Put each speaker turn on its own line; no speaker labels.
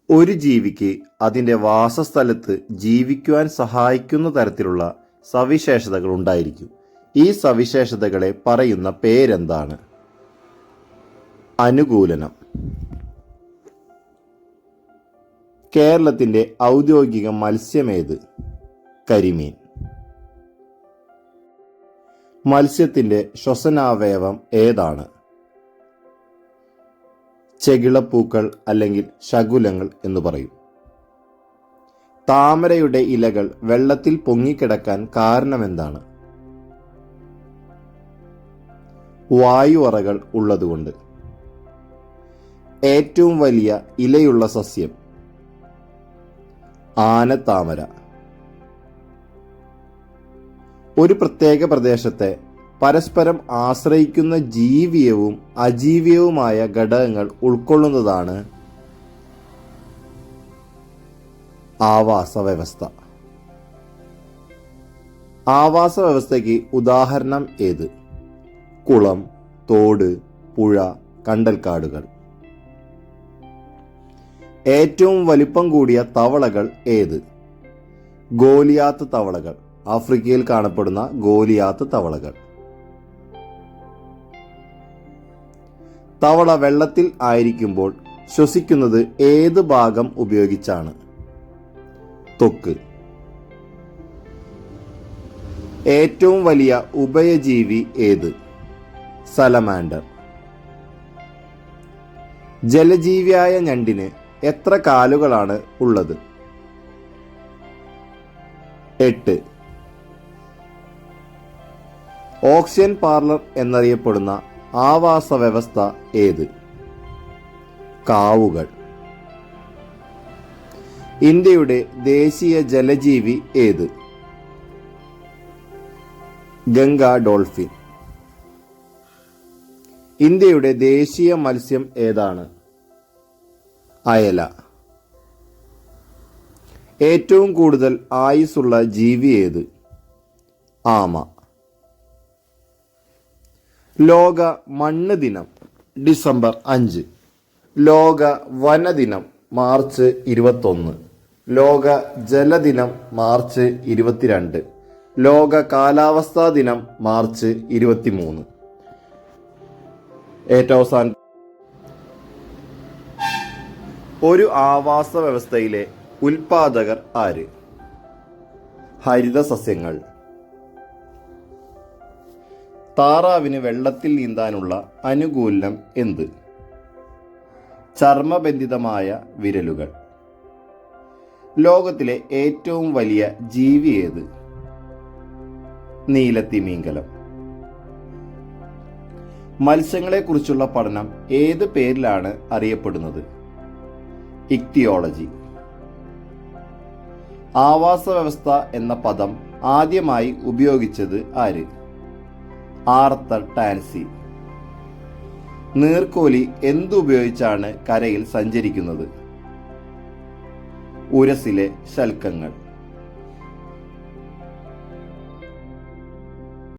ഒരു ജീവിക്ക് അതിൻ്റെ വാസസ്ഥലത്ത് ജീവിക്കുവാൻ സഹായിക്കുന്ന തരത്തിലുള്ള സവിശേഷതകൾ ഉണ്ടായിരിക്കും. ഈ സവിശേഷതകളെ പറയുന്ന പേരെന്താണ്? അനുകൂലനം. കേരളത്തിൻ്റെ ഔദ്യോഗിക മത്സ്യമേത്? കരിമീൻ. മത്സ്യത്തിൻ്റെ ശ്വസനാവയവം ഏതാണ്? ചെകിളപ്പൂക്കൾ അല്ലെങ്കിൽ ശകുലങ്ങൾ എന്ന് പറയും. താമരയുടെ ഇലകൾ വെള്ളത്തിൽ പൊങ്ങിക്കിടക്കാൻ കാരണമെന്താണ്? വായുവറകൾ ഉള്ളതുകൊണ്ട്. ഏറ്റവും വലിയ ഇലയുള്ള സസ്യം? ആനത്താമര. ഒരു പ്രത്യേക പ്രദേശത്തെ പരസ്പരം ആശ്രയിക്കുന്ന ജീവിയവും അജീവിയവുമായ ഘടകങ്ങൾ ഉൾക്കൊള്ളുന്നതാണ് ആവാസ വ്യവസ്ഥ. ആവാസ വ്യവസ്ഥയ്ക്ക് ഉദാഹരണം ഏത്? കുളം, തോട്, പുഴ, കണ്ടൽക്കാടുകൾ. ഏറ്റവും വലിപ്പം കൂടിയ തവളകൾ ഏത്? ഗോലിയാത്ത് തവളകൾ. ആഫ്രിക്കയിൽ കാണപ്പെടുന്ന ഗോലിയാത്ത് തവളകൾ. തവള വെള്ളത്തിൽ ആയിരിക്കുമ്പോൾ ശ്വസിക്കുന്നത് ഏത് ഭാഗം ഉപയോഗിച്ചാണ്? ത്വക്ക്. ഏറ്റവും വലിയ ഉഭയജീവി ഏത്? സലമാൻഡർ. ജലജീവിയായ ഞണ്ടിന് എത്ര കാലുകളാണ് ഉള്ളത്? 8. ഓക്സിജൻ പാർലർ എന്നറിയപ്പെടുന്ന ആവാസ വ്യവസ്ഥ ഏത്? കാവുകൾ. ഇന്ത്യയുടെ ദേശീയ ജലജീവി ഏത്? ഗംഗാ ഡോൾഫിൻ. ഇന്ത്യയുടെ ദേശീയ മത്സ്യം ഏതാണ്? അയല. ഏറ്റവും കൂടുതൽ ആയുസ്സുള്ള ജീവി ഏത്? ആമ. ലോക മണ്ണ് ദിനം ഡിസംബർ 5. ലോക വനദിനം മാർച്ച് 21. ലോക ജലദിനം മാർച്ച് 22. ലോക കാലാവസ്ഥാ ദിനം മാർച്ച് 23. ഏറ്റവും അവസാനം, ഒരു ആവാസ വ്യവസ്ഥയിലെ ഉൽപാദകർ ആര്? ഹരിത സസ്യങ്ങൾ. താറാവിന് വെള്ളത്തിൽ നീന്താനുള്ള അനുകൂലനം എന്ത്? ചർമ്മബന്ധിതമായ വിരലുകൾ. ലോകത്തിലെ ഏറ്റവും വലിയ ജീവി ഏത്? നീലത്തിമിംഗലം. മത്സ്യങ്ങളെക്കുറിച്ചുള്ള പഠനം ഏത് പേരിലാണ് അറിയപ്പെടുന്നത്? ഇക്തിയോളജി. ആവാസ വ്യവസ്ഥ എന്ന പദം ആദ്യമായി ഉപയോഗിച്ചത് ആര്? ആർത്തർ ടാൻസി. നീർക്കോലി എന്തുപയോഗിച്ചാണ് കരയിൽ സഞ്ചരിക്കുന്നത്? ഉരസിലെ ശൽക്കങ്ങൾ.